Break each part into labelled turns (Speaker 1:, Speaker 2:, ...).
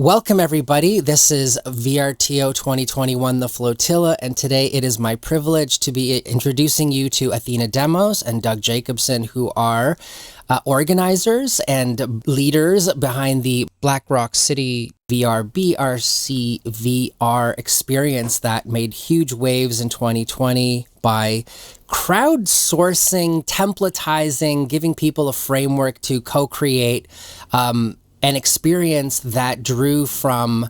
Speaker 1: Welcome, everybody. This is VRTO 2021, The Flotilla, and today it is my privilege to be introducing you to Athena Demos and Doug Jacobson, who are organizers and leaders behind the Black Rock City VR BRCvr experience that made huge waves in 2020 by crowdsourcing, templatizing, giving people a framework to co-create an experience that drew from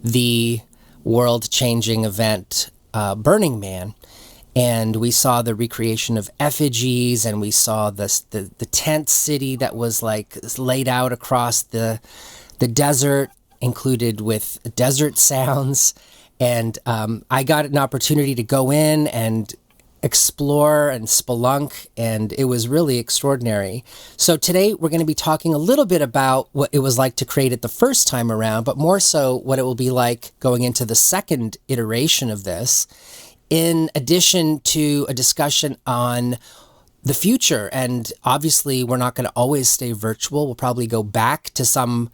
Speaker 1: the world-changing event Burning Man. And we saw the recreation of effigies, and we saw the tent city that was like laid out across the desert, included with desert sounds. And I got an opportunity to go in and explore and spelunk, and it was really extraordinary. So today we're going to be talking a little bit about what it was like to create it the first time around, but more so what it will be like going into the second iteration of this, in addition to a discussion on the future. And obviously we're not going to always stay virtual. We'll probably go back to some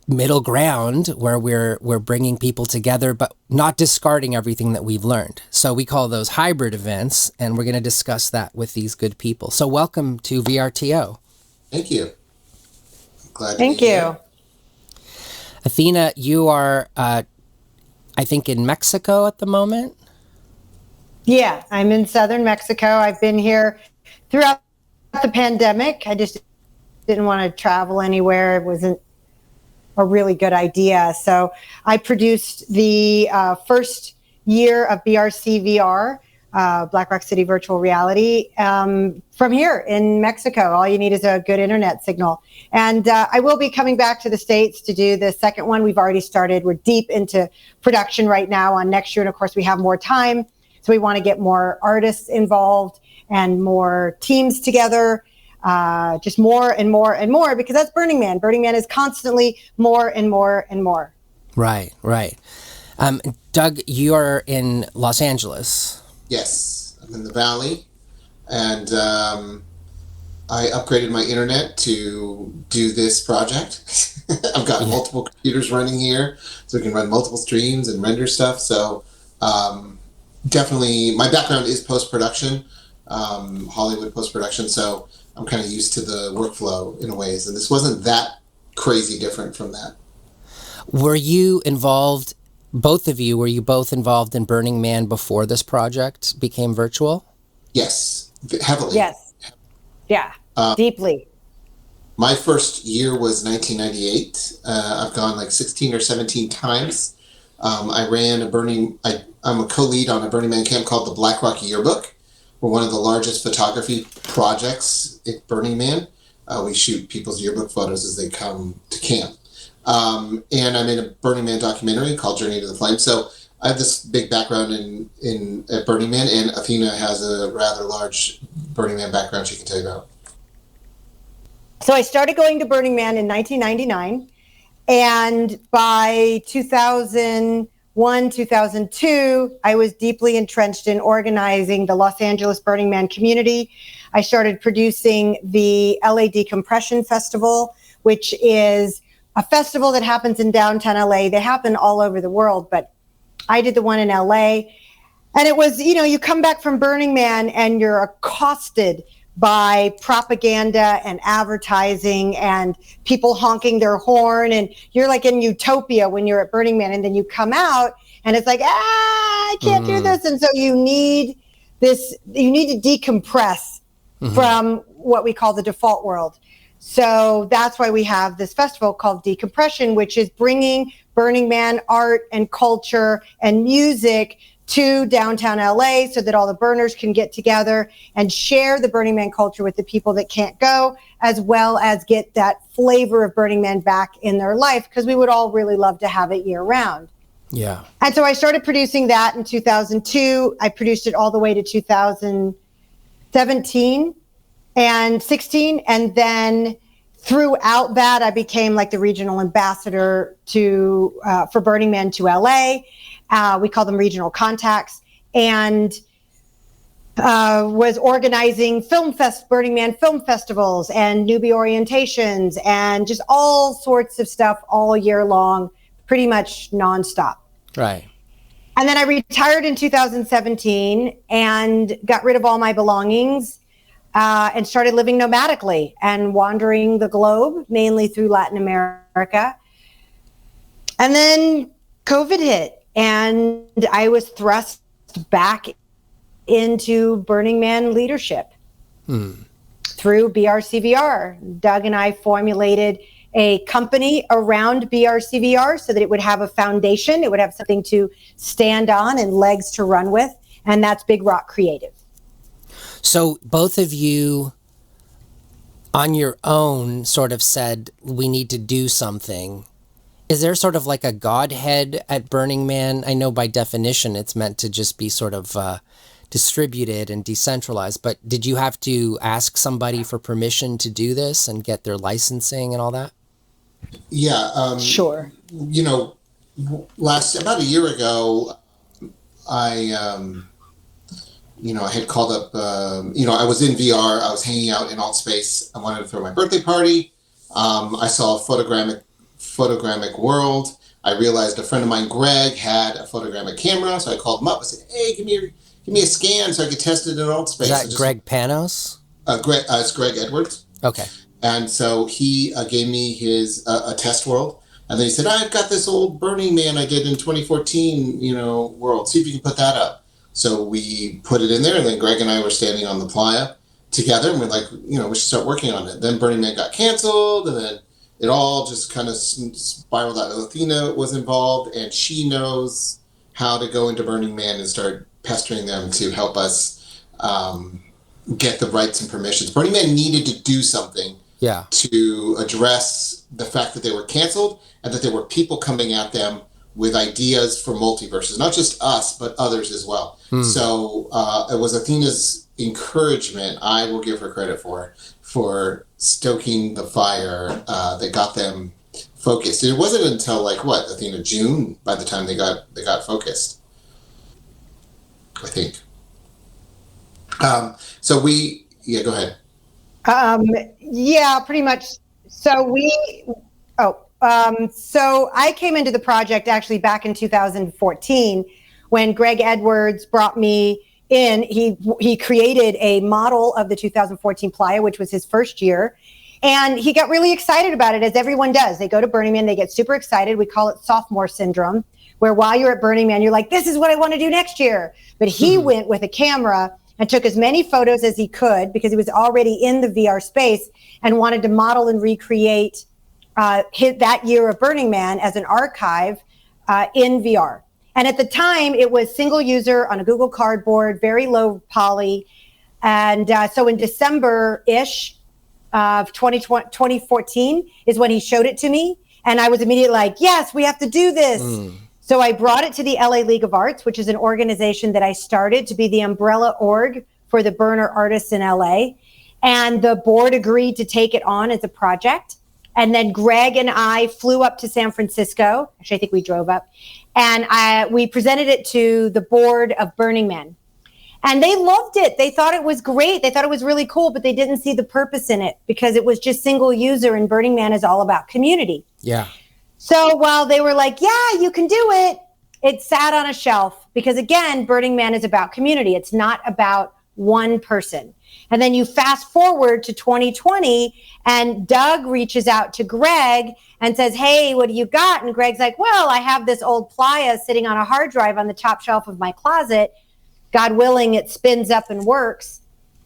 Speaker 1: middle ground where we're bringing people together, but not discarding everything that we've learned. So we call those hybrid events, and we're going to discuss that with these good people. So welcome to VRTO.
Speaker 2: Thank you. Glad to
Speaker 3: Thank
Speaker 2: be
Speaker 3: you.
Speaker 2: here.
Speaker 1: Athena, you are, I think, in Mexico at the moment?
Speaker 3: Yeah, I'm in southern Mexico. I've been here throughout the pandemic. I just didn't want to travel anywhere. It wasn't a really good idea. So I produced the first year of BRCvr, Black Rock City Virtual Reality, from here in Mexico. All you need is a good internet signal. And I will be coming back to the States to do the second one. We've already started. We're deep into production right now on next year. And of course, we have more time. So we want to get more artists involved and more teams together. Just more and more and more, because that's Burning Man. Burning Man is constantly more and more and more.
Speaker 1: Right. Doug, you are in Los Angeles.
Speaker 2: Yes, I'm in the Valley, and I upgraded my internet to do this project. I've got multiple computers running here, so we can run multiple streams and render stuff. So definitely, my background is post-production, Hollywood post-production, so I'm kind of used to the workflow in a ways, and this wasn't that crazy different from that.
Speaker 1: Were you involved, both of you, were you both involved in Burning Man before this project became virtual?
Speaker 2: Yes, heavily.
Speaker 3: Yes. Yeah, deeply.
Speaker 2: My first year was 1998. I've gone like 16 or 17 times. I ran I'm a co-lead on a Burning Man camp called the Black Rock Yearbook. We're one of the largest photography projects at Burning Man. We shoot people's yearbook photos as they come to camp. And I made a Burning Man documentary called Journey to the Flame. So I have this big background at Burning Man, and Athena has a rather large Burning Man background she can tell you about.
Speaker 3: So I started going to Burning Man in 1999, and by 2001, 2002, I was deeply entrenched in organizing the Los Angeles Burning Man community. I started producing the LA Decompression Festival, which is a festival that happens in downtown LA. They happen all over the world, but I did the one in LA. And it was, you come back from Burning Man and you're accosted by propaganda and advertising and people honking their horn, and you're like in utopia when you're at Burning Man, and then you come out and it's like, I can't do this. And so you need to decompress from what we call the default world. So that's why we have this festival called Decompression, which is bringing Burning Man art and culture and music to downtown LA so that all the burners can get together and share the Burning Man culture with the people that can't go, as well as get that flavor of Burning Man back in their life, because we would all really love to have it year round.
Speaker 1: Yeah.
Speaker 3: And so I started producing that in 2002. I produced it all the way to 2017 and 16. And then throughout that, I became like the regional ambassador for Burning Man to LA. We call them regional contacts. And was organizing Burning Man film festivals and newbie orientations and just all sorts of stuff all year long, pretty much nonstop.
Speaker 1: Right.
Speaker 3: And then I retired in 2017 and got rid of all my belongings and started living nomadically and wandering the globe, mainly through Latin America. And then COVID hit and I was thrust back into Burning Man leadership through BRCvr. Doug and I formulated a company around BRCvr so that it would have a foundation, it would have something to stand on and legs to run with, and that's Big Rock Creative.
Speaker 1: So both of you on your own sort of said, we need to do something. Is there sort of like a godhead at Burning Man? I know by definition it's meant to just be sort of distributed and decentralized, but did you have to ask somebody for permission to do this and get their licensing and all that?
Speaker 2: Yeah.
Speaker 3: Sure.
Speaker 2: You know, about a year ago, I had called up, I was in VR, I was hanging out in AltSpace. I wanted to throw my birthday party. I saw a photogrammic world. I realized a friend of mine, Greg, had a photogrammic camera. So I called him up. I said, hey, give me a scan so I could test it in AltSpace.
Speaker 1: Is that Greg Panos?
Speaker 2: It's Greg Edwards.
Speaker 1: Okay.
Speaker 2: And so he gave me his a test world. And then he said, I've got this old Burning Man I did in 2014, world. See if you can put that up. So we put it in there. And then Greg and I were standing on the playa together. And we're like, we should start working on it. Then Burning Man got canceled. And then it all just kind of spiraled out. Athena was involved. And she knows how to go into Burning Man and start pestering them to help us get the rights and permissions. Burning Man needed to do something to address the fact that they were canceled and that there were people coming at them with ideas for multiverses, not just us, but others as well. So it was Athena's encouragement, I will give her credit for stoking the fire that got them focused. It wasn't until Athena, June, by the time they got focused, I think. Go ahead.
Speaker 3: Yeah, pretty much. So so I came into the project actually back in 2014 when Greg Edwards brought me in. He created a model of the 2014 playa, which was his first year. And he got really excited about it, as everyone does. They go to Burning Man, they get super excited. We call it sophomore syndrome, where while you're at Burning Man, you're like, this is what I want to do next year. But he went with a camera and took as many photos as he could because he was already in the VR space and wanted to model and recreate that year of Burning Man as an archive in VR. And at the time, it was single user on a Google Cardboard, very low poly. And so in December-ish of 2014 is when he showed it to me. And I was immediately like, yes, we have to do this. So I brought it to the LA League of Arts, which is an organization that I started to be the umbrella org for the burner artists in LA. And the board agreed to take it on as a project. And then Greg and I flew up to San Francisco. Actually, I think we drove up. And we presented it to the board of Burning Man. And they loved it. They thought it was great. They thought it was really cool, but they didn't see the purpose in it because it was just single user, and Burning Man is all about community.
Speaker 1: Yeah.
Speaker 3: So while they were like, yeah, you can do it, it sat on a shelf because, again, Burning Man is about community. It's not about one person. And then you fast forward to 2020 and Doug reaches out to Greg and says, hey, what do you got? And Greg's like, well, I have this old playa sitting on a hard drive on the top shelf of my closet. God willing, it spins up and works.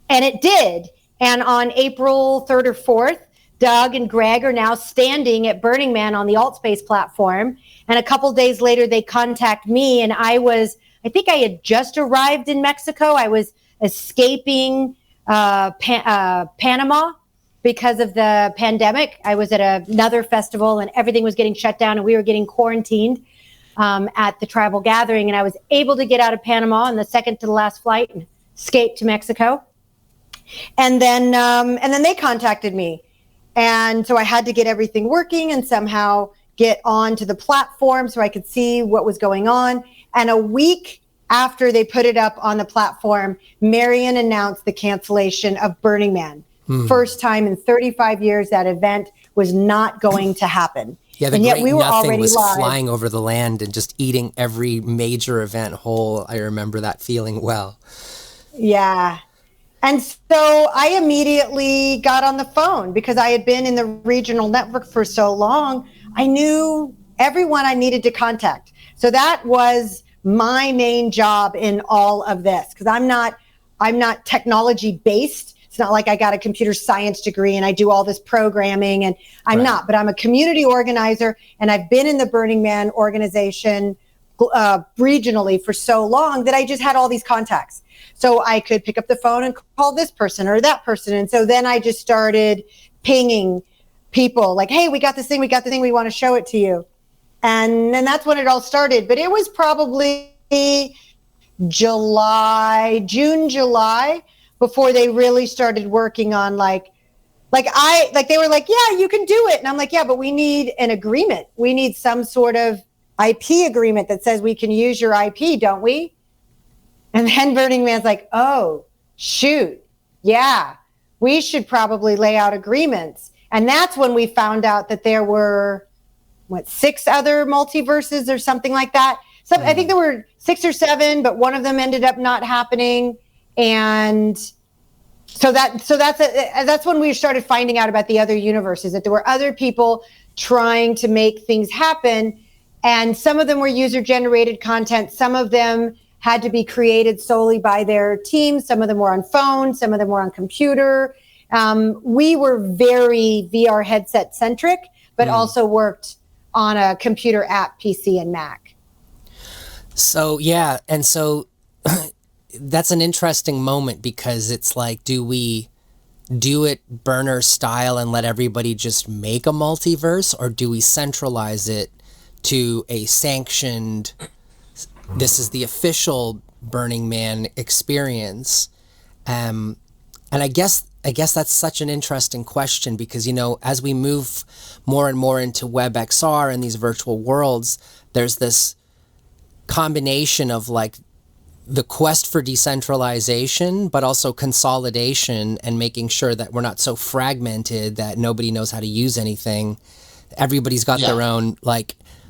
Speaker 3: And it did. And on April 3rd or 4th, Doug and Greg are now standing at Burning Man on the AltSpace platform. And a couple days later, they contact me. And I think I had just arrived in Mexico. I was escaping Panama because of the pandemic. I was at another festival and everything was getting shut down and we were getting quarantined at the tribal gathering. And I was able to get out of Panama on the second to the last flight and escape to Mexico. And then they contacted me. And so I had to get everything working and somehow get onto the platform so I could see what was going on. And a week after they put it up on the platform, Marion announced the cancellation of Burning Man. First time in 35 years that event was not going to happen.
Speaker 1: Yeah, the
Speaker 3: and yet
Speaker 1: great
Speaker 3: we were
Speaker 1: nothing
Speaker 3: already
Speaker 1: was
Speaker 3: live.
Speaker 1: flying over the land and just eating every major event whole. I remember that feeling well.
Speaker 3: Yeah. And so I immediately got on the phone because I had been in the regional network for so long. I knew everyone I needed to contact. So that was my main job in all of this, because I'm not technology based. It's not like I got a computer science degree and I do all this programming, and I'm not, but I'm a community organizer, and I've been in the Burning Man organization regionally for so long that I just had all these contacts. So I could pick up the phone and call this person or that person. And so then I just started pinging people like, hey, we got this thing, we want to show it to you. And then that's when it all started. But it was probably June, July, before they really started working on they were like, yeah, you can do it. And I'm like, yeah, but we need an agreement. We need some sort of IP agreement that says we can use your IP, don't we? And then Burning Man's like, oh, shoot. Yeah, we should probably lay out agreements. And that's when we found out that there were, 6 other multiverses or something like that. So I think there were 6 or 7, but one of them ended up not happening. And so that's when we started finding out about the other universes, that there were other people trying to make things happen. And some of them were user-generated content. Some of them had to be created solely by their team. Some of them were on phone. Some of them were on computer. We were very VR headset centric, but also worked on a computer app, PC, and Mac.
Speaker 1: So, yeah. And so that's an interesting moment, because it's like, do we do it burner style and let everybody just make a multiverse, or do we centralize it to a sanctioned, this is the official Burning Man experience? And I guess that's such an interesting question, because, as we move more and more into WebXR and these virtual worlds, there's this combination of the quest for decentralization, but also consolidation and making sure that we're not so fragmented that nobody knows how to use anything. Everybody's got their own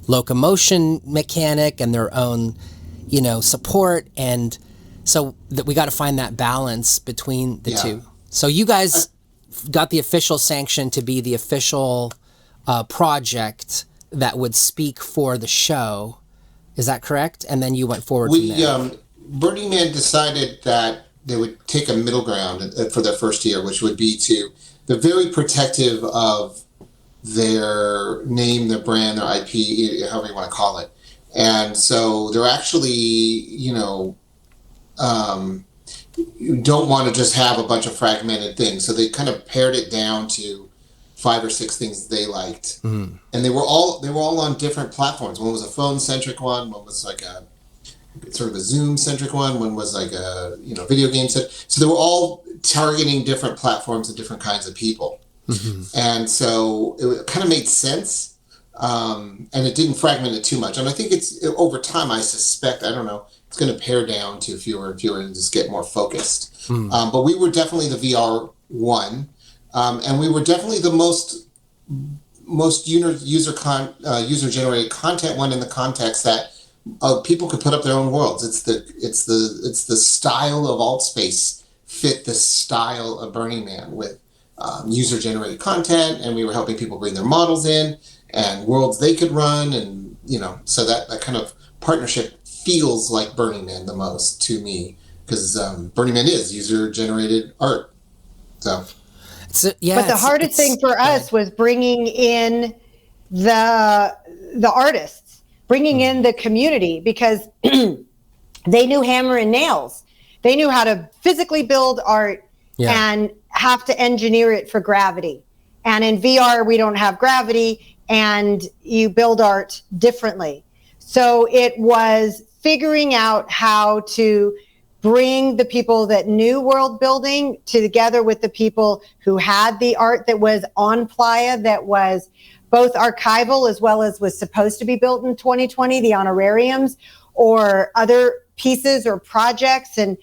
Speaker 1: locomotion mechanic and their own, support. And so that we got to find that balance between the two. So you guys got the official sanction to be the official project that would speak for the show. Is that correct? And then you went forward from there.
Speaker 2: Burning Man decided that they would take a middle ground for their first year, which would be they're very protective of their name, their brand, their IP, however you want to call it. And so they're actually, you don't want to just have a bunch of fragmented things. So they kind of pared it down to 5 or 6 things they liked. And they were all on different platforms. One was a phone-centric one was like a sort of a Zoom-centric one was like a video game set. So they were all targeting different platforms and different kinds of people. And so it kind of made sense. And it didn't fragment it too much. And I think it's over time, I suspect, I don't know, it's going to pare down to fewer and fewer and just get more focused. But we were definitely the VR one. And we were definitely the most user-generated content one, in the context that people could put up their own worlds. It's the style of AltSpace fit the style of Burning Man with user-generated content, and we were helping people bring their models in and worlds they could run, and so that kind of partnership feels like Burning Man the most to me, because Burning Man is user-generated art. But
Speaker 3: the hardest thing for us was bringing in the artists, bringing in the community, because they knew hammer and nails. They knew how to physically build art and have to engineer it for gravity. And in VR, we don't have gravity, and you build art differently. So it was figuring out how to bring the people that knew world building together with the people who had the art that was on Playa, that was both archival as well as was supposed to be built in 2020, the honorariums, or other pieces or projects and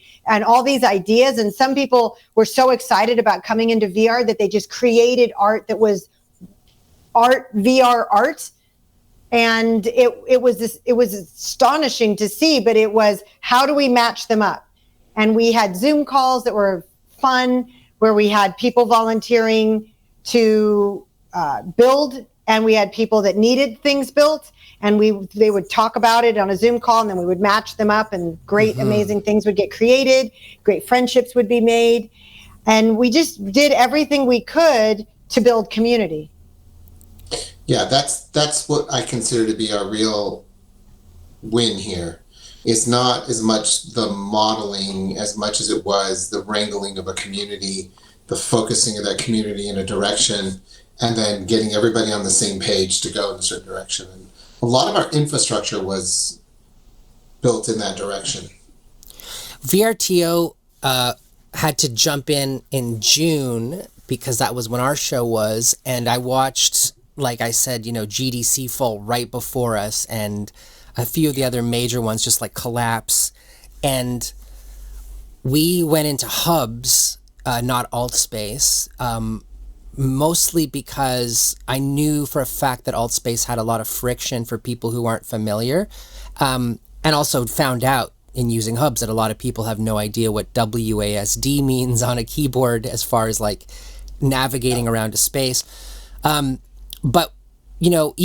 Speaker 3: all these ideas. And some people were so excited about coming into VR that they just created art that was VR art. And it was astonishing to see, but it was, how do we match them up? And we had Zoom calls that were fun, where we had people volunteering to build, and we had people that needed things built, and they would talk about it on a Zoom call, and then we would match them up, and great, amazing things would get created, great friendships would be made, and we just did everything we could to build community.
Speaker 2: Yeah, that's what I consider to be our real win here. It's not as much the modeling as much as it was the wrangling of a community, the focusing of that community in a direction, and then getting everybody on the same page to go in a certain direction. And a lot of our infrastructure was built in that direction.
Speaker 1: VRTO had to jump in June because that was when our show was, and I watched, like I said, GDC fall right before us, and a few of the other major ones just like collapse. And we went into hubs, not AltSpace, mostly because I knew for a fact that AltSpace had a lot of friction for people who aren't familiar, and also found out in using hubs that a lot of people have no idea what WASD means on a keyboard as far as like navigating around a space. But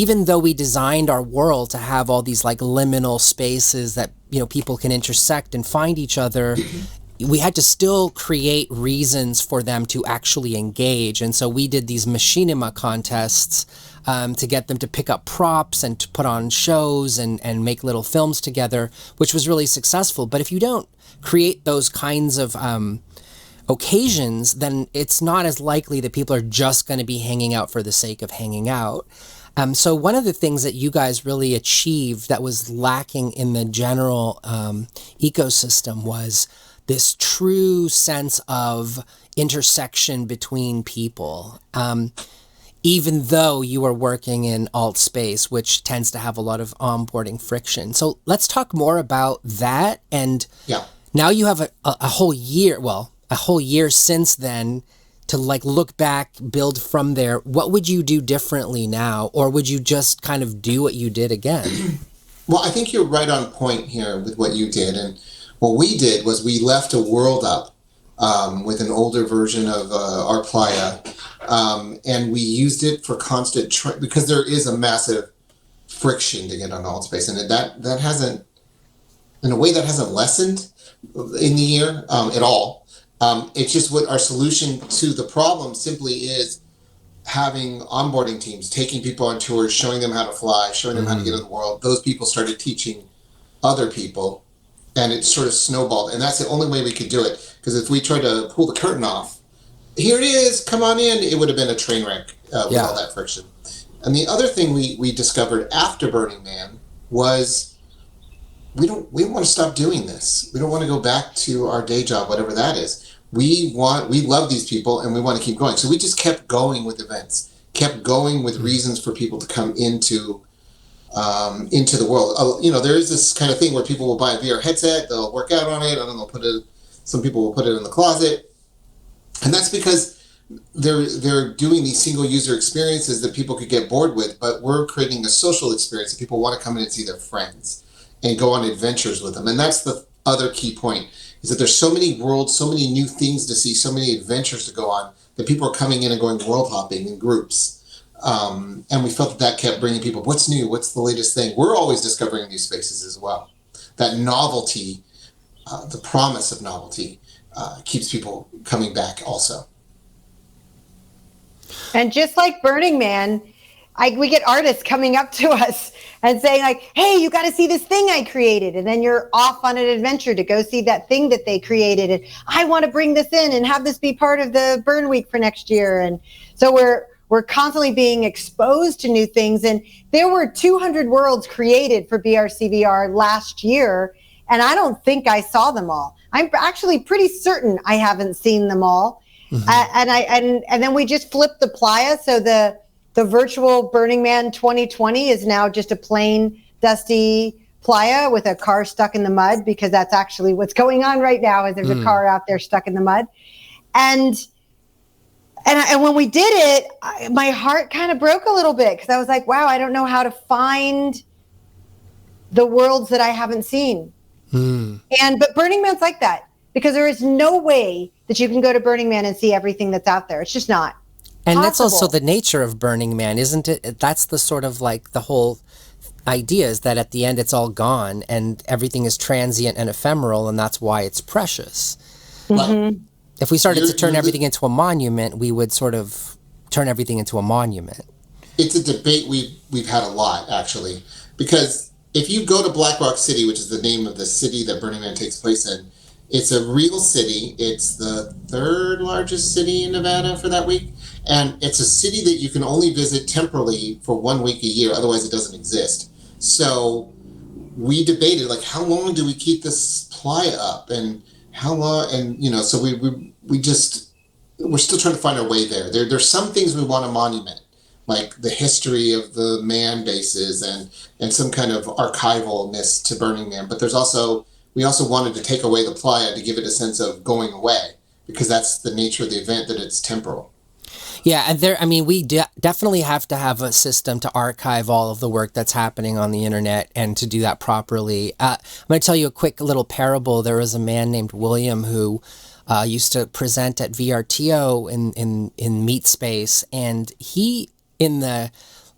Speaker 1: even though we designed our world to have all these like liminal spaces that, people can intersect and find each other, we had to still create reasons for them to actually engage. And so we did these machinima contests to get them to pick up props and to put on shows and make little films together, which was really successful. But if you don't create those kinds of occasions, then it's not as likely that people are just going to be hanging out for the sake of hanging out. So one of the things that you guys really achieved that was lacking in the general ecosystem was this true sense of intersection between people, even though you are working in AltSpace, which tends to have a lot of onboarding friction. So let's talk more about that. And now you have a whole year, a whole year since then to like look back, build from there. What would you do differently now? Or would you just kind of do what you did again?
Speaker 2: Well, I think you're right on point here with what you did. And what we did was we left a world up with an older version of our Playa. And we used it for constant, because there is a massive friction to get on AltSpace. And that hasn't, in a way, that hasn't lessened in the year at all. It's just what our solution to the problem simply is having onboarding teams, taking people on tours, showing them how to fly, showing them how to get in the world. Those people started teaching other people, and it sort of snowballed. And that's the only way we could do it. Because if we tried to pull the curtain off, here it is, come on in, it would have been a train wreck with all that friction. And the other thing we discovered after Burning Man was we don't want to stop doing this. We don't want to go back to our day job, whatever that is. We love these people and we want to keep going. So we just kept going with events, kept going with reasons for people to come into the world. There is this kind of thing where people will buy a VR headset, they'll work out on it, and then some people will put it in the closet. And that's because they're doing these single user experiences that people could get bored with, but we're creating a social experience that people want to come in and see their friends and go on adventures with them. And that's the other key point, is that there's so many worlds, so many new things to see, so many adventures to go on, that people are coming in and going world hopping in groups. And we felt that kept bringing people, what's new, what's the latest thing? We're always discovering new spaces as well. That novelty, the promise of novelty, keeps people coming back also.
Speaker 3: And just like Burning Man, we get artists coming up to us and saying like, hey, you got to see this thing I created. And then you're off on an adventure to go see that thing that they created. And I want to bring this in and have this be part of the Burn Week for next year. And so we're constantly being exposed to new things. And there were 200 worlds created for BRCvr last year. And I don't think I saw them all. I'm actually pretty certain I haven't seen them all. Mm-hmm. And then we just flipped the Playa. So the virtual Burning Man 2020 is now just a plain, dusty playa with a car stuck in the mud, because that's actually what's going on right now, is there's a car out there stuck in the mud. And when we did it, my heart kind of broke a little bit, because I was like, wow, I don't know how to find the worlds that I haven't seen. But Burning Man's like that, because there is no way that you can go to Burning Man and see everything that's out there. It's just not
Speaker 1: And
Speaker 3: possible.
Speaker 1: that's also the nature of Burning Man, isn't it? That's the sort of like the whole idea, is that at the end it's all gone and everything is transient and ephemeral, and that's why it's precious. If we started to turn everything into a monument, we would sort of turn everything into a monument.
Speaker 2: It's a debate we've had a lot, actually, because if you go to Black Rock City, which is the name of the city that Burning Man takes place in, it's a real city. It's the third largest city in Nevada for that week. And it's a city that you can only visit temporarily for 1 week a year. Otherwise, it doesn't exist. So we debated, like, how long do we keep this playa up? And how long? And, you know, so we're still trying to find our way there. There's some things we want to monument, like the history of the man bases and some kind of archivalness to Burning Man. But we also wanted to take away the playa to give it a sense of going away, because that's the nature of the event, that it's temporal.
Speaker 1: Yeah, and we definitely have to have a system to archive all of the work that's happening on the internet, and to do that properly. I'm going to tell you a quick little parable. There was a man named William who used to present at VRTO in meatspace, and he, in the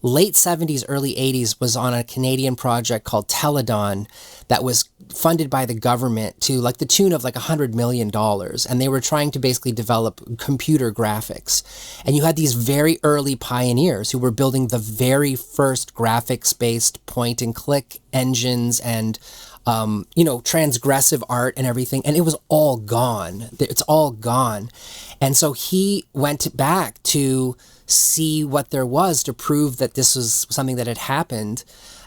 Speaker 1: late 70s, early 80s, was on a Canadian project called Teledon that was funded by the government to like the tune of like $100 million. And they were trying to basically develop computer graphics. And you had these very early pioneers who were building the very first graphics-based point and click engines and transgressive art and everything. And it was all gone. It's all gone. And so he went back to see what there was to prove that this was something that had happened.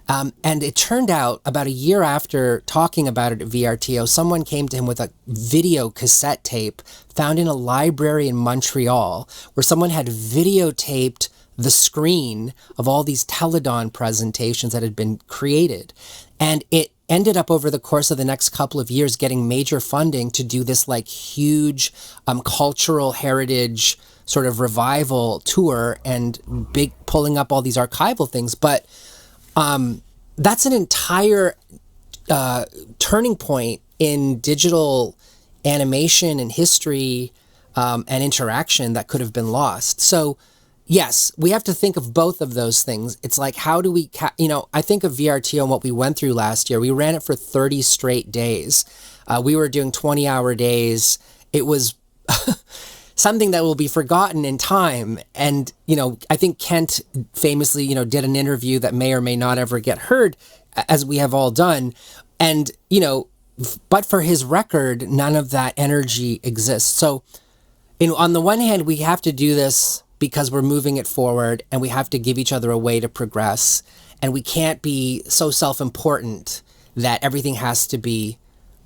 Speaker 1: And it turned out, about a year after talking about it at VRTO, someone came to him with a video cassette tape found in a library in Montreal, where someone had videotaped the screen of all these Teledon presentations that had been created. And it ended up, over the course of the next couple of years, getting major funding to do this like huge cultural heritage sort of revival tour, and pulling up all these archival things. But that's an entire turning point in digital animation and history and interaction that could have been lost. So yes, we have to think of both of those things. It's like, how do we, I think of VRTO and what we went through last year. We ran it for 30 straight days. We were doing 20-hour days. It was something that will be forgotten in time. And, I think Kent famously, did an interview that may or may not ever get heard, as we have all done. And, but for his record, none of that energy exists. So, on the one hand, we have to do this because we're moving it forward, and we have to give each other a way to progress. And we can't be so self-important that everything has to be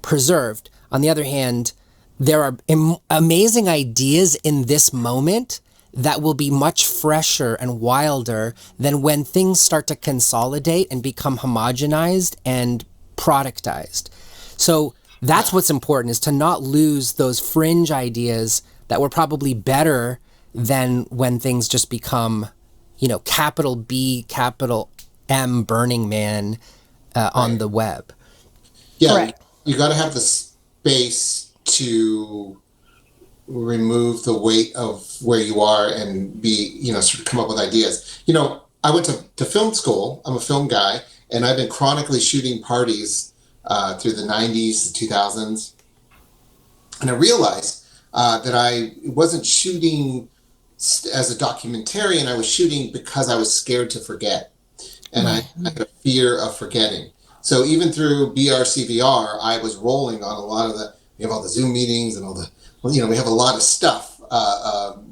Speaker 1: preserved. On the other hand, there are amazing ideas in this moment that will be much fresher and wilder than when things start to consolidate and become homogenized and productized. So that's what's important, is to not lose those fringe ideas that were probably better than when things just become, capital B, capital M Burning Man on the web.
Speaker 2: Yeah,
Speaker 3: Correct.
Speaker 2: You got to have the space to remove the weight of where you are and be, sort of come up with ideas. I went to film school. I'm a film guy, and I've been chronically shooting parties through the 90s, the 2000s. And I realized that I wasn't shooting as a documentarian. I was shooting because I was scared to forget. And I had a fear of forgetting. So even through BRCvr, I was rolling on a lot of we have all the Zoom meetings and all the, we have a lot of stuff,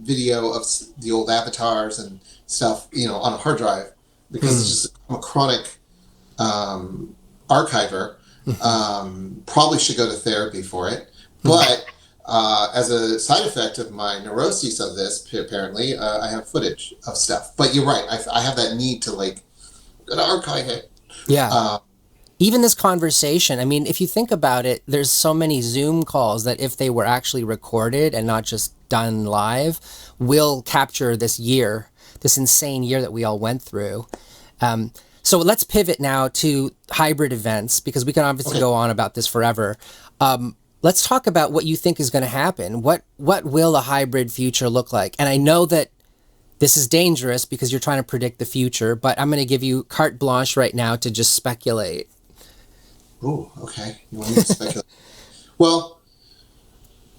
Speaker 2: video of the old avatars and stuff, on a hard drive, because it's just, I'm a chronic archiver. Probably should go to therapy for it. But as a side effect of my neuroses of this, apparently, I have footage of stuff. But you're right. I have that need to archive it.
Speaker 1: Yeah. even this conversation, I mean, if you think about it, there's so many Zoom calls that if they were actually recorded and not just done live, will capture this year, this insane year that we all went through. So let's pivot now to hybrid events, because we can obviously go on about this forever. Let's talk about what you think is going to happen. What will a hybrid future look like? And I know that this is dangerous because you're trying to predict the future, but I'm going to give you carte blanche right now to just speculate.
Speaker 2: Ooh, okay. You want me to speculate? Well,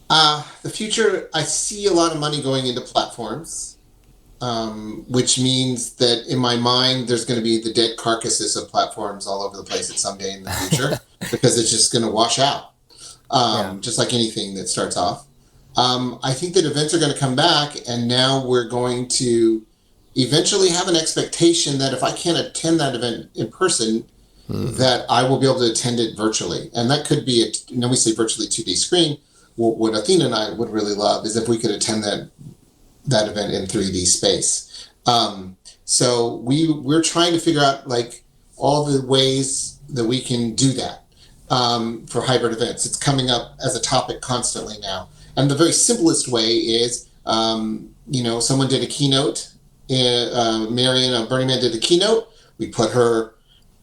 Speaker 2: the future, I see a lot of money going into platforms, which means that in my mind, there's going to be the dead carcasses of platforms all over the place at some day in the future because it's just going to wash out, just like anything that starts off. I think that events are going to come back, and now we're going to eventually have an expectation that if I can't attend that event in person, that I will be able to attend it virtually. And that could be, we say virtually 2D screen. What Athena and I would really love is if we could attend that event in 3D space. So we're trying to figure out like all the ways that we can do that for hybrid events. It's coming up as a topic constantly now. And the very simplest way is, someone did a keynote. Marion of Burning Man did a keynote. We put her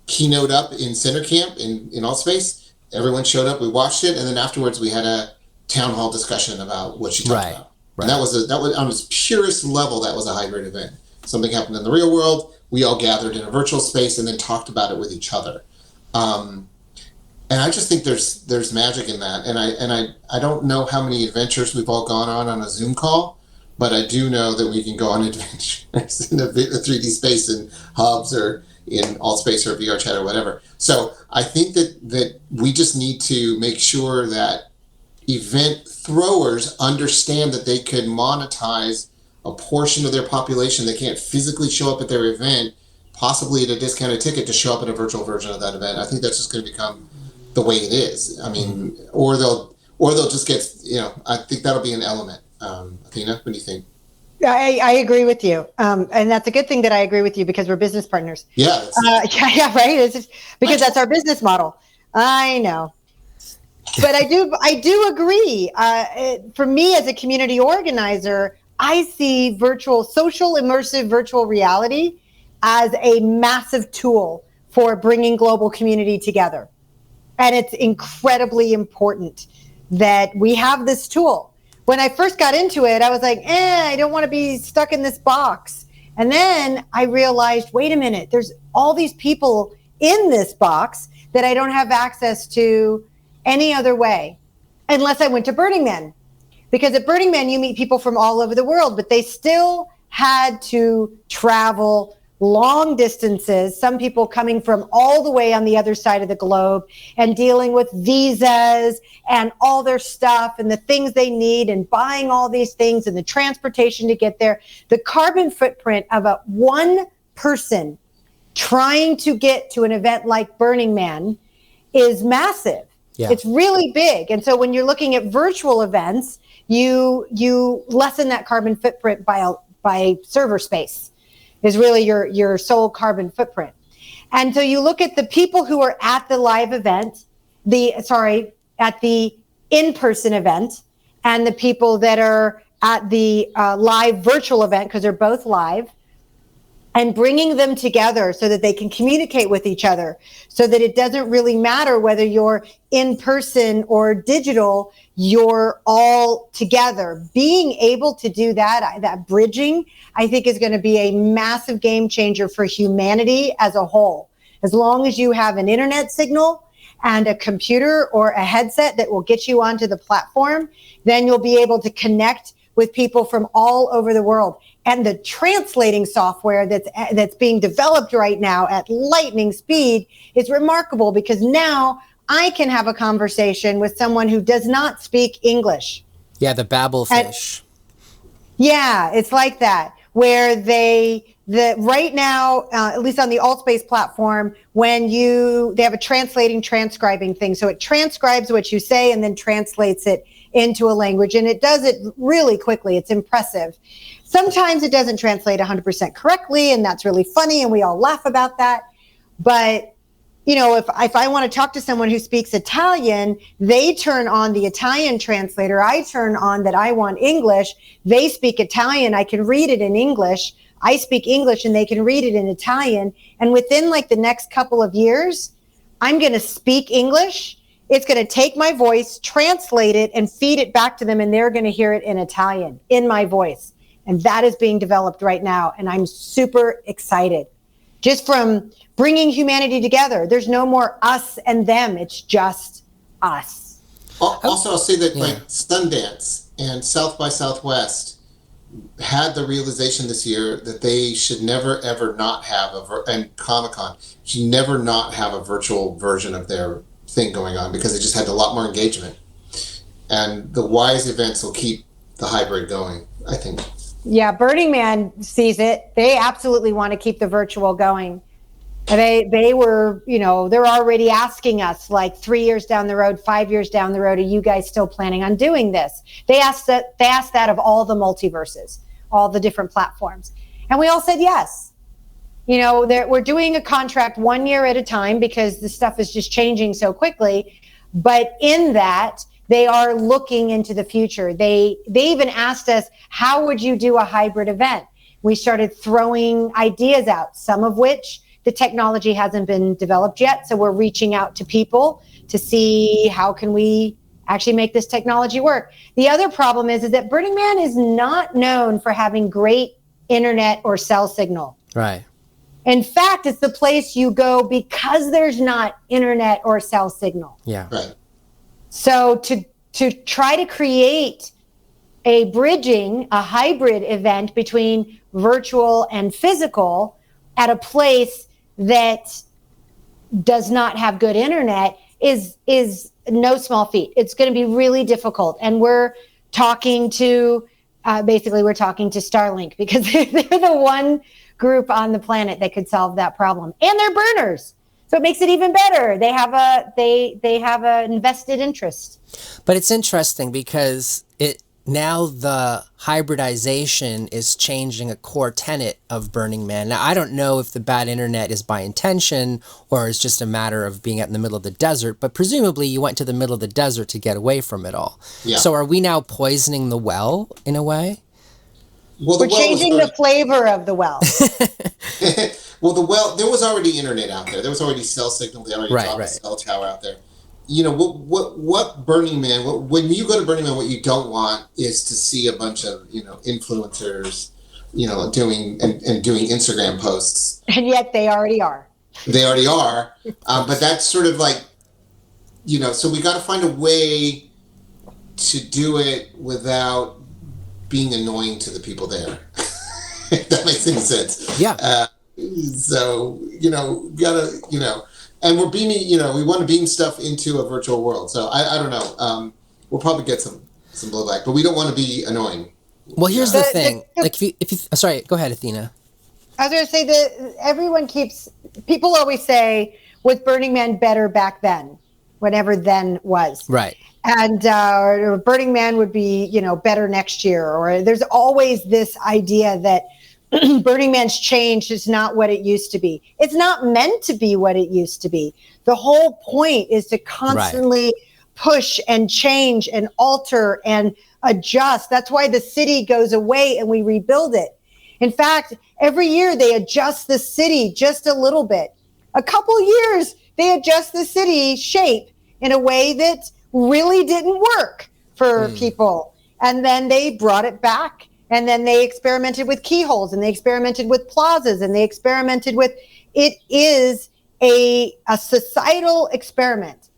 Speaker 2: keynote up in Center Camp in AltSpace. Everyone showed up. We watched it, and then afterwards we had a town hall discussion about what she talked about. Right. And that was on its purest level. That was a hybrid event. Something happened in the real world. We all gathered in a virtual space and then talked about it with each other. And I just think there's magic in that. And I don't know how many adventures we've all gone on a Zoom call, but I do know that we can go on adventures in a 3D space in Hubs or in AltSpace or VRChat or whatever. So I think that we just need to make sure that event throwers understand that they could monetize a portion of their population that can't physically show up at their event, possibly at a discounted ticket, to show up at a virtual version of that event. I think that's just going to become the way it is. I mean, or they'll just get, I think that'll be an element. Athena, what do you think?
Speaker 3: I agree with you. And that's a good thing that I agree with you because we're business partners.
Speaker 2: Yeah.
Speaker 3: Right. It's just because that's our business model. I know. But I do agree. For me as a community organizer, I see social immersive virtual reality as a massive tool for bringing global community together. And it's incredibly important that we have this tool. When I first got into it, I was like, I don't want to be stuck in this box. And then I realized, wait a minute, there's all these people in this box that I don't have access to any other way, unless I went to Burning Man. Because at Burning Man, you meet people from all over the world, but they still had to travel long distances, some people coming from all the way on the other side of the globe and dealing with visas and all their stuff and the things they need and buying all these things and the transportation to get there. The carbon footprint of one person trying to get to an event like Burning Man is massive. Yeah. It's really big. And so when you're looking at virtual events, you lessen that carbon footprint by server space. Is really your sole carbon footprint. And so you look at the people who are at the live event, at the in-person event, and the people that are at the live virtual event, because they're both live, and bringing them together so that they can communicate with each other, so that it doesn't really matter whether you're in person or digital, you're all together. Being able to do that bridging, I think is going to be a massive game changer for humanity as a whole. As long as you have an internet signal and a computer or a headset that will get you onto the platform, then you'll be able to connect with people from all over the world. And the translating software that's being developed right now at lightning speed is remarkable, because now I can have a conversation with someone who does not speak English. Yeah, the Babelfish. Yeah, it's like that, where right now, at least on the AltSpace platform, when they have a transcribing thing. So it transcribes what you say and then translates it into a language, and it does it really quickly. It's impressive. Sometimes it doesn't translate 100% correctly, and that's really funny, and we all laugh about that. But if I want to talk to someone who speaks Italian, they turn on the Italian translator. I turn on that I want English. They speak Italian. I can read it in English. I speak English and they can read it in Italian. And within like the next couple of years, I'm going to speak English. It's going to take my voice, translate it, and feed it back to them. And they're going to hear it in Italian, in my voice. And that is being developed right now. And I'm super excited. Just from bringing humanity together. There's no more us and them. It's just us.
Speaker 2: Also, I'll say that like Sundance and South by Southwest had the realization this year that they should never, ever not have and Comic-Con should never not have a virtual version of their thing going on because it just had a lot more engagement. And the WISE events will keep the hybrid going, I think.
Speaker 3: Yeah, Burning Man sees it. They absolutely want to keep the virtual going. They were, they're already asking us like 3 years down the road, 5 years down the road, are you guys still planning on doing this? They asked that of all the multiverses, all the different platforms. And we all said yes. We're doing a contract 1 year at a time because the stuff is just changing so quickly. But in that, they are looking into the future. They even asked us, how would you do a hybrid event? We started throwing ideas out, some of which the technology hasn't been developed yet. So we're reaching out to people to see how can we actually make this technology work. The other problem is that Burning Man is not known for having great internet or cell signal.
Speaker 1: Right.
Speaker 3: In fact, it's the place you go because there's not internet or cell signal.
Speaker 1: Yeah.
Speaker 2: Right.
Speaker 3: So to try to create a hybrid event between virtual and physical at a place that does not have good internet is no small feat. It's going to be really difficult. And we're talking to Starlink because they're the one group on the planet that could solve that problem. And they're burners. So it makes it even better. They have an invested interest.
Speaker 1: But it's interesting because now the hybridization is changing a core tenet of Burning Man. Now, I don't know if the bad internet is by intention or is just a matter of being out in the middle of the desert, but presumably you went to the middle of the desert to get away from it all. Yeah. So are we now poisoning the well in a way?
Speaker 2: Well,
Speaker 3: we're changing the flavor of the well.
Speaker 2: Well, there was already internet out there. There was already cell signal. They already dropped a cell tower out there. What Burning Man, when you go to Burning Man, what you don't want is to see a bunch of, influencers, doing Instagram posts.
Speaker 3: And yet they already are.
Speaker 2: They already are. But that's sort of like, so we got to find a way to do it without being annoying to the people there. If that makes any sense.
Speaker 1: Yeah.
Speaker 2: So, gotta, and we're beaming, we want to beam stuff into a virtual world. So I don't know. We'll probably get some blowback, but we don't want to be annoying.
Speaker 1: Well, here's the thing. Like if you, sorry, go ahead, Athena.
Speaker 3: I was going to say that people always say, was Burning Man better back then? Whenever then was.
Speaker 1: Right.
Speaker 3: And Burning Man would be, better next year. Or there's always this idea that Burning Man's changed. It's not what it used to be. It's not meant to be what it used to be. The whole point is to constantly push and change and alter and adjust. That's why the city goes away and we rebuild it. In fact, every year they adjust the city just a little bit. A couple years, they adjust the city shape in a way that really didn't work for people. And then they brought it back. And then they experimented with keyholes and they experimented with plazas and they experimented with, it is a societal experiment.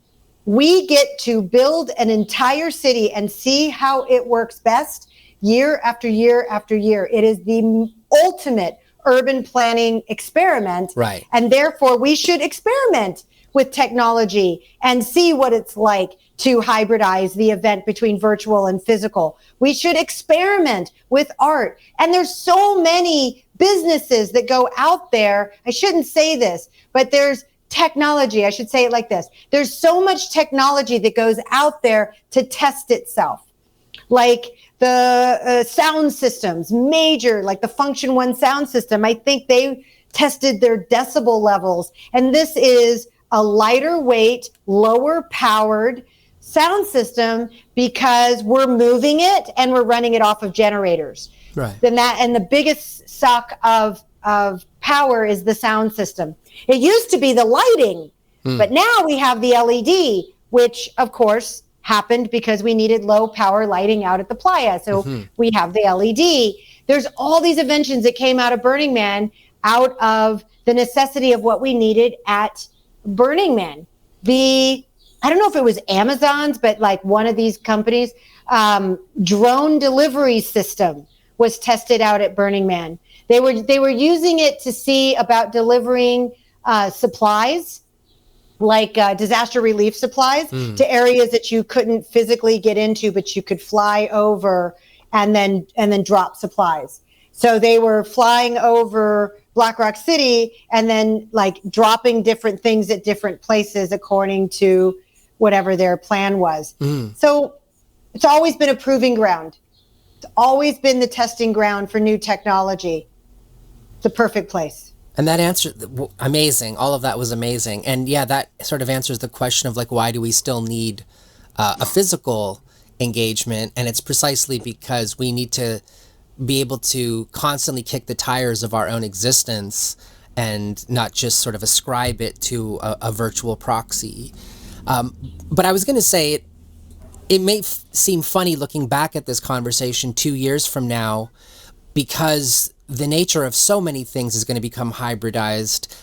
Speaker 3: We get to build an entire city and see how it works best year after year after year. It is the ultimate urban planning experiment.
Speaker 1: Right.
Speaker 3: And therefore we should experiment with technology and see what it's like to hybridize the event between virtual and physical. We should experiment with art. And there's so many businesses that go out there. I shouldn't say this, but there's technology. I should say it like this. There's so much technology that goes out there to test itself. Like the sound systems, major, like the Function One sound system. I think they tested their decibel levels. And this is a lighter weight, lower powered sound system because we're moving it and we're running it off of generators.
Speaker 1: Right.
Speaker 3: And the biggest suck of power is the sound system. It used to be the lighting, but now we have the LED, which of course happened because we needed low power lighting out at the playa. So we have the LED. There's all these inventions that came out of Burning Man, out of the necessity of what we needed at Burning Man. I don't know if it was Amazon's, but like one of these companies, drone delivery system was tested out at Burning Man. They were using it to see about delivering supplies, like disaster relief supplies, to areas that you couldn't physically get into, but you could fly over and then drop supplies. So they were flying over Black Rock City and then like dropping different things at different places according to whatever their plan was. So it's always been a proving ground. It's always been the testing ground for new technology. It's a perfect place.
Speaker 1: And that answer, amazing. All of that was amazing. And yeah, that sort of answers the question of like, why do we still need a physical engagement? And it's precisely because we need to be able to constantly kick the tires of our own existence and not just sort of ascribe it to a virtual proxy. But I was going to say, it may seem funny looking back at this conversation 2 years from now, because the nature of so many things is going to become hybridized.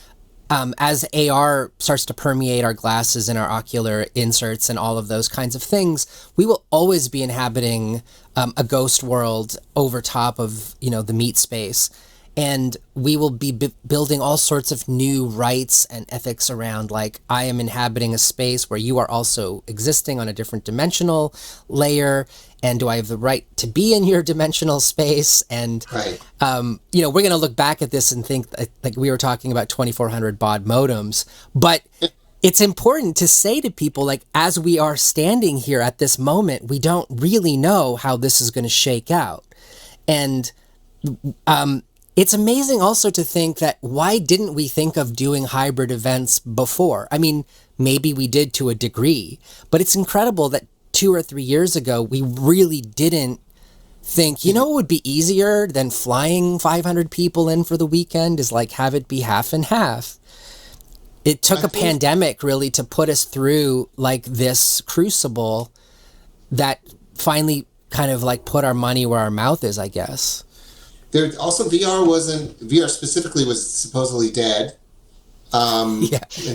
Speaker 1: As AR starts to permeate our glasses and our ocular inserts and all of those kinds of things, we will always be inhabiting a ghost world over top of, the meat space. And we will be building all sorts of new rights and ethics around, like, I am inhabiting a space where you are also existing on a different dimensional layer. And do I have the right to be in your dimensional space? And,
Speaker 2: right.
Speaker 1: We're going to look back at this and think, like we were talking about 2400 baud modems, but it's important to say to people, like, as we are standing here at this moment, we don't really know how this is going to shake out. And, it's amazing also to think that why didn't we think of doing hybrid events before? I mean, maybe we did to a degree, but it's incredible that 2 or 3 years ago, we really didn't think, what would be easier than flying 500 people in for the weekend is like have it be half and half. It took a pandemic really to put us through like this crucible that finally kind of like put our money where our mouth is, I guess.
Speaker 2: There also VR specifically was supposedly dead. And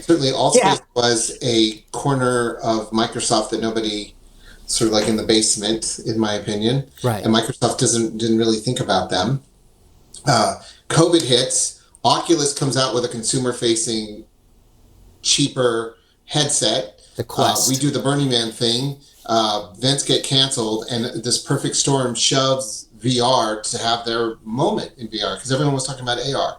Speaker 2: certainly AltSpace was a corner of Microsoft that nobody sort of like in the basement, in my opinion.
Speaker 1: Right.
Speaker 2: And Microsoft didn't really think about them. COVID hits. Oculus comes out with a consumer-facing, cheaper headset.
Speaker 1: The Quest.
Speaker 2: We do the Burning Man thing. Events get canceled, and this perfect storm shoves VR to have their moment in VR, because everyone was talking about AR.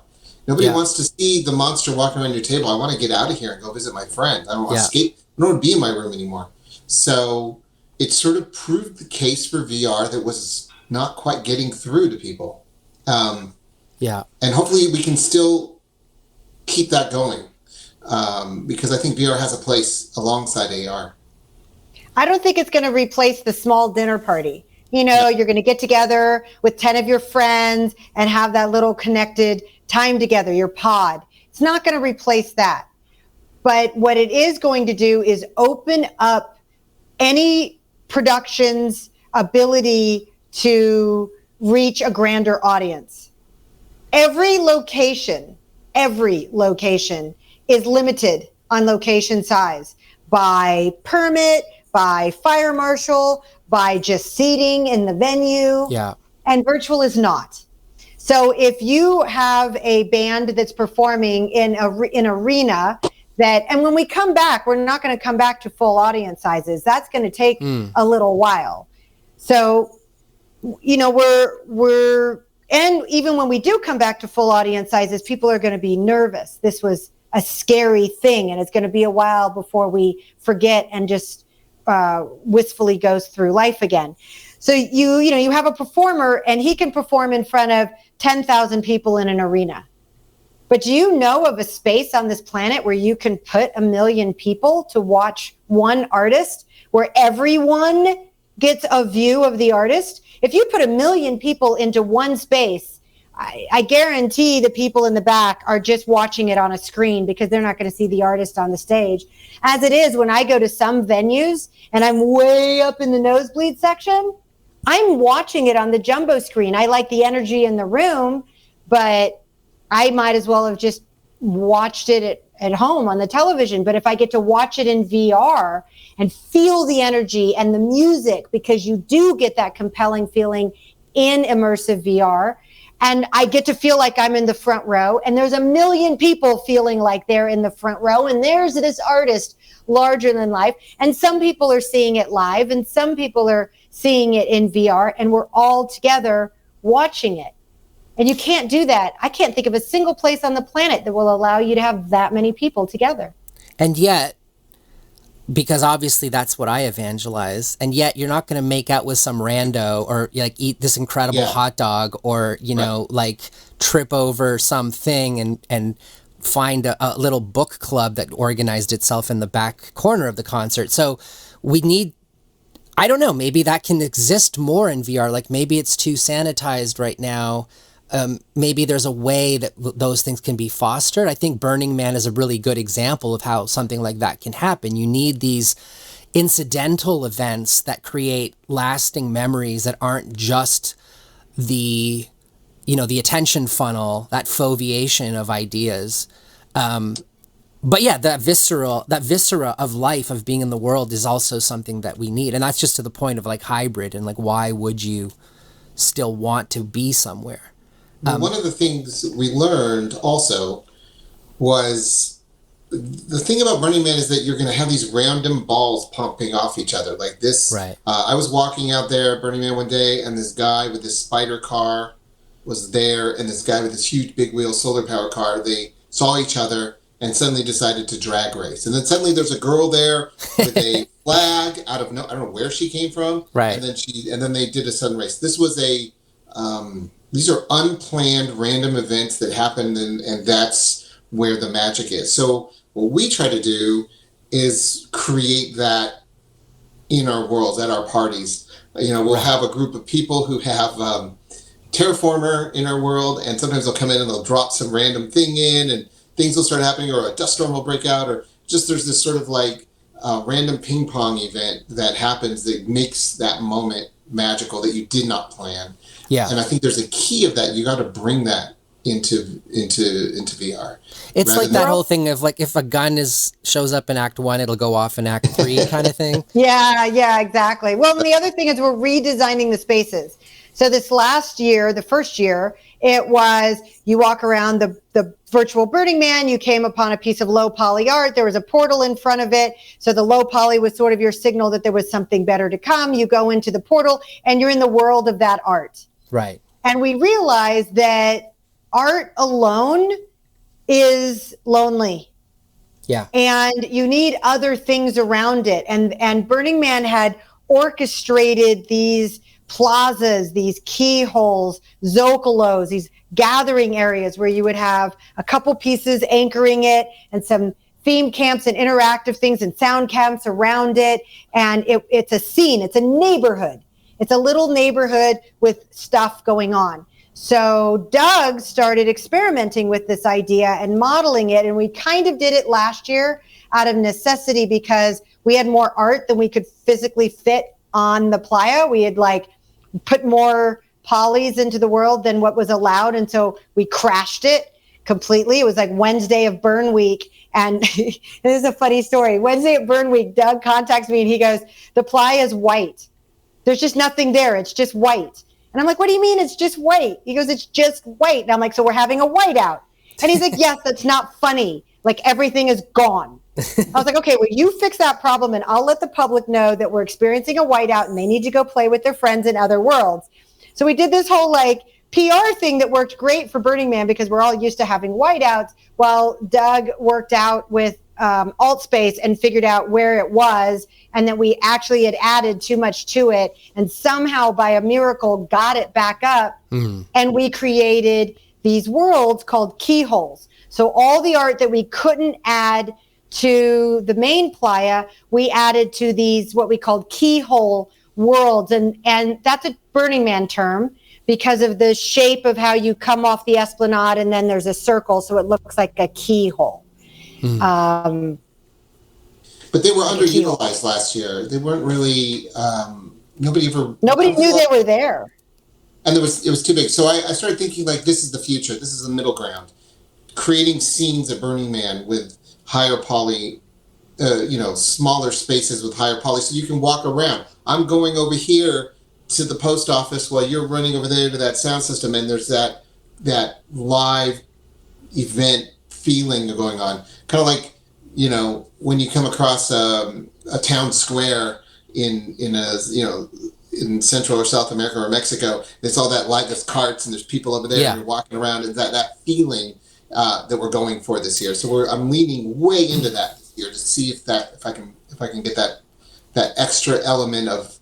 Speaker 2: Nobody wants to see the monster walking around your table. I want to get out of here and go visit my friends. I don't want to escape. I don't want to be in my room anymore. So it sort of proved the case for VR that was not quite getting through to people. And hopefully we can still keep that going, because I think VR has a place alongside AR.
Speaker 3: I don't think it's going to replace the small dinner party. You're going to get together with 10 of your friends and have that little connected time together, your pod. It's not going to replace that. But what it is going to do is open up any production's ability to reach a grander audience. Every location is limited on location size by permit, by fire marshal, by just seating in the venue.
Speaker 1: Yeah.
Speaker 3: And virtual is not. So if you have a band that's performing in an arena and when we come back, we're not going to come back to full audience sizes. That's going to take a little while. So, and even when we do come back to full audience sizes, people are going to be nervous. This was a scary thing, and it's going to be a while before we forget and just wistfully goes through life again. So you have a performer, and he can perform in front of 10,000 people in an arena. But do you know of a space on this planet where you can put 1 million people to watch one artist, where everyone gets a view of the artist? If you put 1 million people into one space, I guarantee the people in the back are just watching it on a screen because they're not going to see the artist on the stage. As it is, when I go to some venues and I'm way up in the nosebleed section, I'm watching it on the jumbo screen. I like the energy in the room, but I might as well have just watched it at home on the television. But if I get to watch it in VR and feel the energy and the music, because you do get that compelling feeling in immersive VR, and I get to feel like I'm in the front row, and there's 1 million people feeling like they're in the front row, and there's this artist larger than life, and some people are seeing it live, and some people are seeing it in VR, and we're all together watching it. And you can't do that. I can't think of a single place on the planet that will allow you to have that many people together.
Speaker 1: And yet, because obviously that's what I evangelize, and yet you're not going to make out with some rando or like eat this incredible hot dog or, you know, like trip over something and find a little book club that organized itself in the back corner of the concert. So we need, I don't know, maybe that can exist more in VR. Like maybe it's too sanitized right now. Maybe there's a way that those things can be fostered. I think Burning Man is a really good example of how something like that can happen. You need these incidental events that create lasting memories that aren't just the, you know, the attention funnel, that foveation of ideas. But yeah, that viscera of life, of being in the world, is also something that we need. And that's just to the point of like hybrid and like, why would you still want to be somewhere?
Speaker 2: One of the things we learned also was the thing about Burning Man is that you're going to have these random balls pumping off each other like this.
Speaker 1: Right.
Speaker 2: I was walking out there at Burning Man one day, and this guy with this spider car was there, and this guy with this huge big wheel solar power car. They saw each other and suddenly decided to drag race. And then suddenly there's a girl there with a flag out of I don't know where she came from.
Speaker 1: Right.
Speaker 2: And then they did a sudden race. This was these are unplanned random events that happened, and that's where the magic is. So what we try to do is create that in our worlds, at our parties. You know, we'll have a group of people who have Terraformer in our world, and sometimes they'll come in and they'll drop some random thing in, and things will start happening, or a dust storm will break out, or just there's this sort of like random ping pong event that happens that makes that moment magical that you did not plan.
Speaker 1: Yeah.
Speaker 2: And I think there's a key of that. You got to bring that into VR.
Speaker 1: It's like that whole thing of like, if a gun shows up in Act 1, it'll go off in Act 3 kind of thing.
Speaker 3: Yeah, exactly. Well, and the other thing is we're redesigning the spaces. So this last year, the first year, it was you walk around the virtual Burning Man, you came upon a piece of low poly art, there was a portal in front of it. So the low poly was sort of your signal that there was something better to come. You go into the portal and you're in the world of that art.
Speaker 1: Right.
Speaker 3: And we realized that art alone is lonely.
Speaker 1: Yeah.
Speaker 3: And you need other things around it. And Burning Man had orchestrated these plazas, these keyholes, zocolos, these gathering areas where you would have a couple pieces anchoring it and some theme camps and interactive things and sound camps around it. And it's a scene, it's a neighborhood. It's a little neighborhood with stuff going on. So Doug started experimenting with this idea and modeling it. And we kind of did it last year out of necessity because we had more art than we could physically fit on the playa. We had like put more polys into the world than what was allowed. And so we crashed it completely. It was like Wednesday of Burn Week. And this is a funny story. Wednesday at Burn Week, Doug contacts me and he goes, the playa is white. There's just nothing there. It's just white. And I'm like, what do you mean it's just white? He goes, it's just white. And I'm like, so we're having a whiteout. And he's like, yes, that's not funny. Like everything is gone. I was like, okay, well, you fix that problem and I'll let the public know that we're experiencing a whiteout and they need to go play with their friends in other worlds. So we did this whole like PR thing that worked great for Burning Man because we're all used to having whiteouts, while Doug worked out with AltSpace and figured out where it was, and that we actually had added too much to it and somehow by a miracle got it back up. And we created these worlds called keyholes. So all the art that we couldn't add to the main playa, we added to these, what we called keyhole worlds. And that's a Burning Man term because of the shape of how you come off the esplanade and then there's a circle. So it looks like a keyhole.
Speaker 2: But they were underutilized last year. They weren't really, nobody
Speaker 3: knew they were there.
Speaker 2: And it was too big. So I started thinking, like, this is the future. This is the middle ground. Creating scenes at Burning Man with higher poly, smaller spaces with higher poly, so you can walk around. I'm going over here to the post office while you're running over there to that sound system, and there's that live event feeling going on. Kind of like, when you come across a town square in Central or South America or Mexico, it's all that light, there's carts and there's people over there and you're walking around, and that feeling that we're going for this year. So I'm leaning way into that this year to see if I can get that extra element of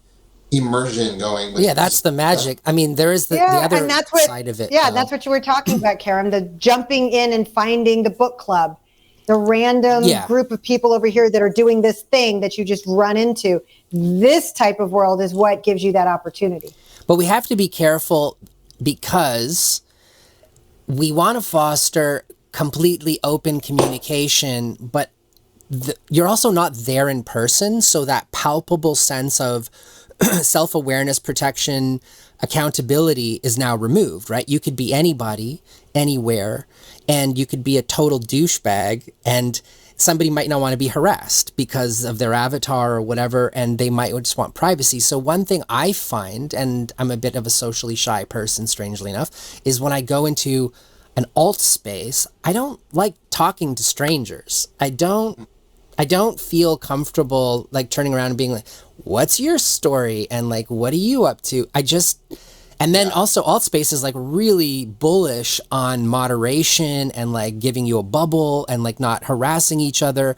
Speaker 2: immersion going.
Speaker 1: That's the magic. I mean, there is the other side of it.
Speaker 3: Yeah, that's what you were talking about, Keram, the jumping in and finding the book club, the random group of people over here that are doing this thing that you just run into. This type of world is what gives you that opportunity.
Speaker 1: But we have to be careful because we want to foster completely open communication, but you're also not there in person. So that palpable sense of self-awareness, protection, accountability is now removed, right? You could be anybody, anywhere, and you could be a total douchebag, and somebody might not want to be harassed because of their avatar or whatever, and they might just want privacy. So one thing I find, and I'm a bit of a socially shy person, strangely enough, is when I go into an AltSpace, I don't like talking to strangers. I don't feel comfortable like turning around and being like, what's your story? And like, what are you up to? And then also AltSpace is like really bullish on moderation and like giving you a bubble and like not harassing each other.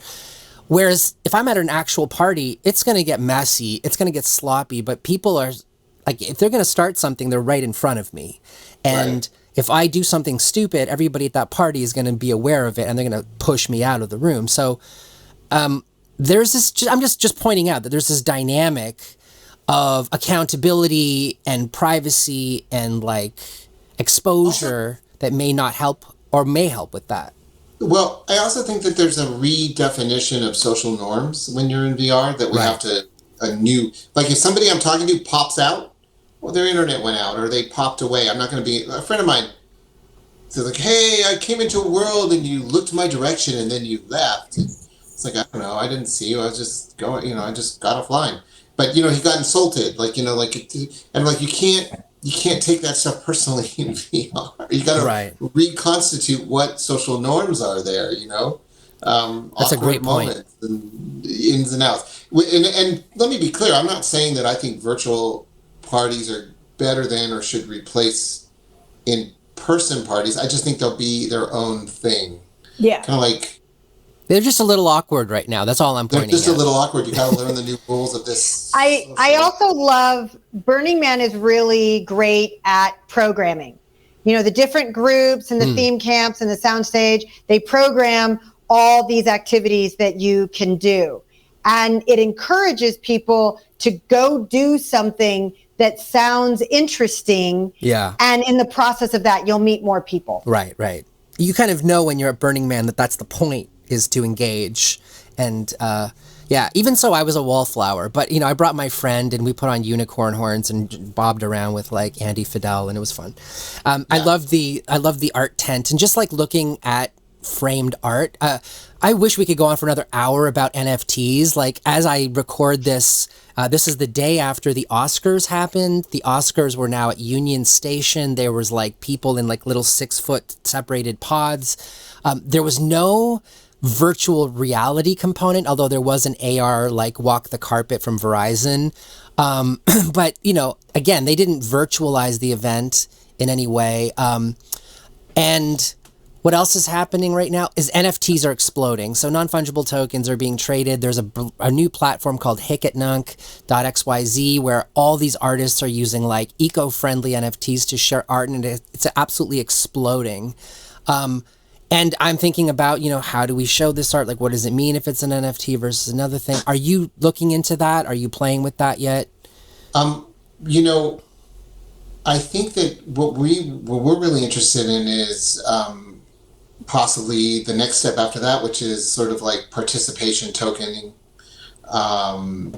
Speaker 1: Whereas if I'm at an actual party, it's going to get messy. It's going to get sloppy, but people are like, if they're going to start something, they're right in front of me. And if I do something stupid, everybody at that party is going to be aware of it and they're going to push me out of the room. So, there's this, I'm just pointing out that there's this dynamic of accountability and privacy and like exposure that may not help or may help with that.
Speaker 2: Well, I also think that there's a redefinition of social norms when you're in VR that we have to, like if somebody I'm talking to pops out, well, their internet went out or they popped away. I'm not going to be, a friend of mine said like, hey, I came into a world and you looked my direction and then you left. It's like, I don't know, I didn't see you. I was just going, I just got offline. But, he got insulted. Like, and like, you can't take that stuff personally in VR. You got to reconstitute what social norms are there,
Speaker 1: That's a great point.
Speaker 2: And ins and outs. And let me be clear, I'm not saying that I think virtual parties are better than or should replace in-person parties. I just think they'll be their own thing.
Speaker 3: Yeah.
Speaker 2: Kind of like,
Speaker 1: they're just a little awkward right now. That's all I'm pointing
Speaker 2: They're just
Speaker 1: at.
Speaker 2: a little awkward. You got to learn the new rules of this.
Speaker 3: I also love, Burning Man is really great at programming. The different groups and the theme camps and the soundstage, they program all these activities that you can do. And it encourages people to go do something that sounds interesting. Yeah. And in the process of that, you'll meet more people.
Speaker 1: Right. You kind of know when you're at Burning Man that that's the point, is to engage. And even so, I was a wallflower, but I brought my friend and we put on unicorn horns and bobbed around with like Andy Fidel, and it was fun. I love the art tent and just like looking at framed art. I wish we could go on for another hour about NFTs. Like as I record this, this is the day after the Oscars happened. The Oscars were now at Union Station. There was like people in like little 6-foot separated pods. There was no virtual reality component, although there was an AR like walk the carpet from Verizon. But again, they didn't virtualize the event in any way. And what else is happening right now is NFTs are exploding. So non-fungible tokens are being traded. There's a new platform called Hic Et Nunc .xyz where all these artists are using like eco-friendly NFTs to share art, and it's absolutely exploding. And I'm thinking about, how do we show this art? Like, what does it mean if it's an NFT versus another thing? Are you looking into that? Are you playing with that yet?
Speaker 2: You know, I think that what we're really interested in is possibly the next step after that, which is sort of like participation tokening. But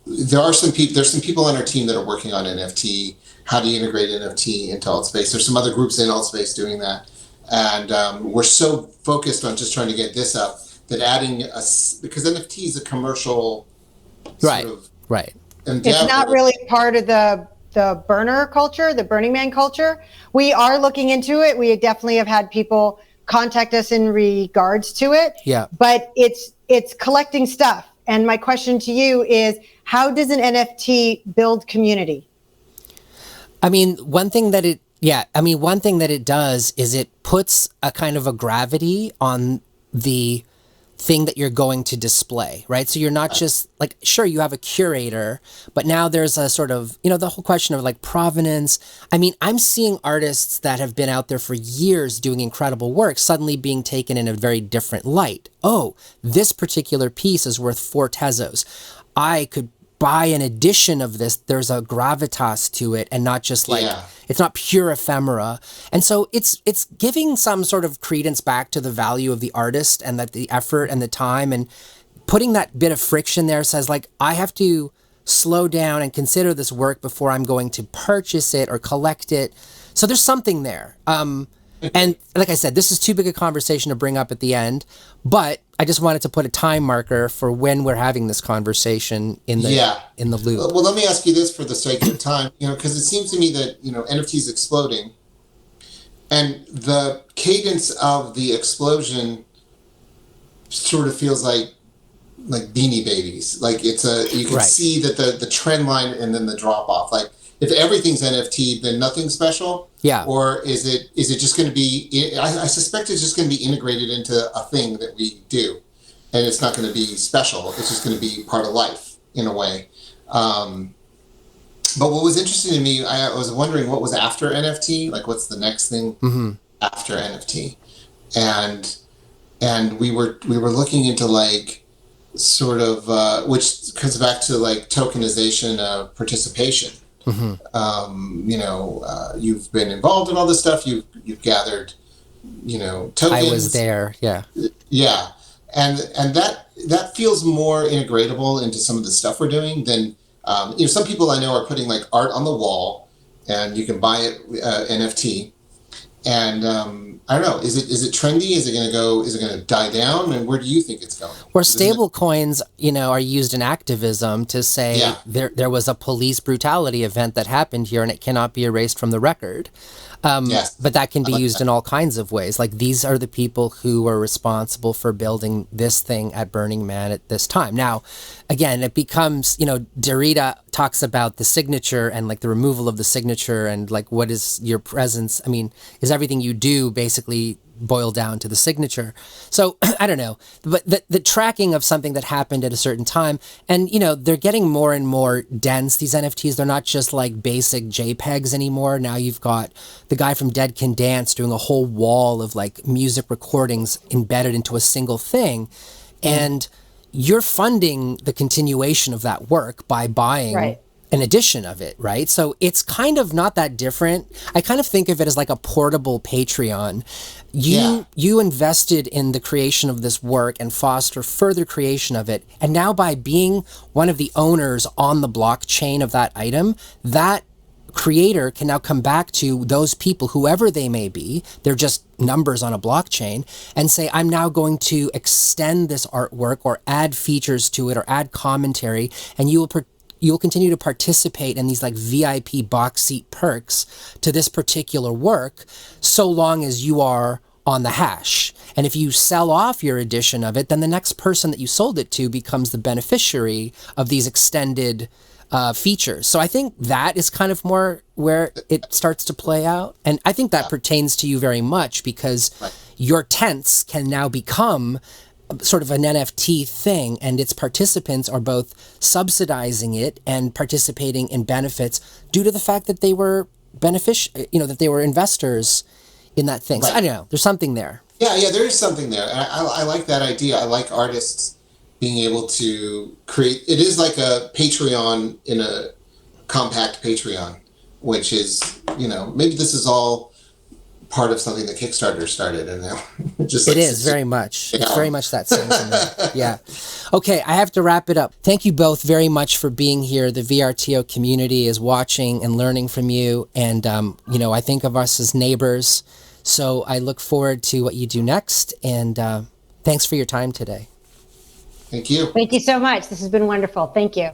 Speaker 2: there's some people on our team that are working on NFT, how to integrate NFT into AltSpace. There's some other groups in AltSpace doing that, and we're so focused on just trying to get this up that adding because NFT is a commercial
Speaker 1: Right.
Speaker 2: sort of
Speaker 1: Right.
Speaker 2: endeavor.
Speaker 3: It's not really part of the burner culture, the Burning Man culture. We are looking into it. We definitely have had people contact us in regards to it.
Speaker 1: Yeah.
Speaker 3: But it's collecting stuff. And my question to you is, how does an NFT build community?
Speaker 1: I mean, one thing that it does is it puts a kind of a gravity on the thing that you're going to display, right? So you're not just like, sure, you have a curator, but now there's a sort of, the whole question of like provenance. I mean, I'm seeing artists that have been out there for years doing incredible work suddenly being taken in a very different light. Oh, this particular piece is worth 4 tezos. I could buy an edition of this. There's a gravitas to it, and not just like, it's not pure ephemera. And so it's giving some sort of credence back to the value of the artist, and that the effort and the time, and putting that bit of friction there says like, I have to slow down and consider this work before I'm going to purchase it or collect it. So there's something there. And like I said, this is too big a conversation to bring up at the end, but I just wanted to put a time marker for when we're having this conversation in the loop.
Speaker 2: Well, let me ask you this for the sake of time, because it seems to me that, NFT is exploding, and the cadence of the explosion sort of feels like Beanie Babies. Like you can see that the trend line and then the drop off. Like if everything's NFT, then nothing's special.
Speaker 1: Yeah.
Speaker 2: Or is it just going to be? I suspect it's just going to be integrated into a thing that we do, and it's not going to be special. It's just going to be part of life in a way. But what was interesting to me, I was wondering what was after NFT. Like, what's the next thing after NFT? And we were looking into like sort of which comes back to like tokenization of participation. You've been involved in all this stuff. You've gathered, tokens.
Speaker 1: I was there. Yeah.
Speaker 2: Yeah. And that feels more integratable into some of the stuff we're doing than, some people I know are putting like art on the wall, and you can buy it NFT. And I don't know, is it trendy? Is it going to die down? And where do you think it's going?
Speaker 1: Or stable coins, are used in activism to say there was a police brutality event that happened here and it cannot be erased from the record. But that can be used in all kinds of ways. Like, these are the people who were responsible for building this thing at Burning Man at this time. Now, again, it becomes, Derrida talks about the signature and like the removal of the signature, and like, what is your presence? I mean, is everything you do basically boil down to the signature? So I don't know, but the tracking of something that happened at a certain time, and they're getting more and more dense, these NFTs. They're not just like basic JPEGs anymore. Now you've got the guy from Dead Can Dance doing a whole wall of like music recordings embedded into a single thing, and you're funding the continuation of that work by buying an edition of it, right? So it's kind of not that different. I kind of think of it as like a portable Patreon. You invested in the creation of this work and foster further creation of it. And now, by being one of the owners on the blockchain of that item, that creator can now come back to those people, whoever they may be, they're just numbers on a blockchain, and say, I'm now going to extend this artwork or add features to it or add commentary, and you will continue to participate in these like VIP box seat perks to this particular work, so long as you are on the hash. And if you sell off your edition of it, then the next person that you sold it to becomes the beneficiary of these extended features. So I think that is kind of more where it starts to play out. And I think that pertains to you very much, because your tents can now become sort of an NFT thing, and its participants are both subsidizing it and participating in benefits due to the fact that they were that they were investors in that thing. So I don't know. There's something there.
Speaker 2: Yeah, there is something there. And I like that idea. I like artists being able to create. It is like a Patreon in a compact Patreon, which is, maybe this is all part of something that Kickstarter started, and now just
Speaker 1: it is very much. It's very much that sense in there. Yeah. Okay, I have to wrap it up. Thank you both very much for being here. The VRTO community is watching and learning from you, and I think of us as neighbors. So I look forward to what you do next, and thanks for your time today.
Speaker 2: Thank you.
Speaker 3: Thank you so much. This has been wonderful. Thank you.